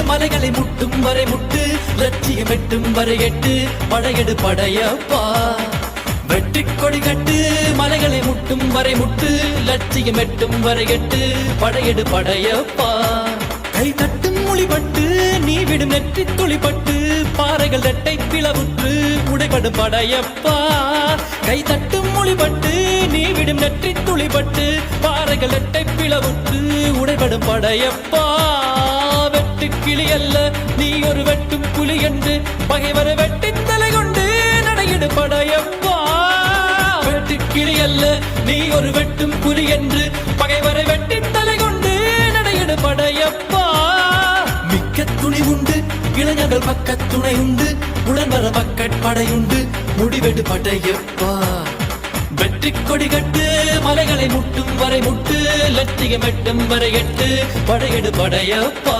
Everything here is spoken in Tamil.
மலைகளை முட்டும் வரை முட்டு லட்சியம் எட்டும் வரை எட்டு படையெடு படையப்பா வெற்றி கொடி கட்டு மலைகளை முட்டும் வரை முட்டு லட்சியம் எட்டும் வரை எட்டு படையெடு படையப்பா கை தட்டும் மொழிபட்டு நீ விடும் நெற்றி துளிப்பட்டு பாறைகள் ரெட்டை பிளவுற்று உடைபடும் படையப்பா கை தட்டும் மொழிபட்டு நீ விடும் நெற்றி துளிப்பட்டு பாறைகள் ரெட்டை பிளவுற்று உடைபடும் படையப்பா வெட்டு கிளி அல்ல நீ ஒரு வெட்டும் புலி என்று பகைவரை வெட்டி தலை கொண்டு நடையிடு படையப்பா வெட்டு கிளி அல்ல நீ ஒரு வெட்டும் புலி என்று பகைவரை வெட்டி தலை கொண்டு நடையிடு படையப்பா மிக்க துணி உண்டு இளைஞர்கள் பக்க துணை உண்டு உடன்வர படையுண்டு முடிவெடு படையப்பா வெற்றி கொடி கட்டு மலைகளை முட்டும் வரை முட்டு லட்சியம் எட்டும் வரை எட்டு படையெடு படையப்பா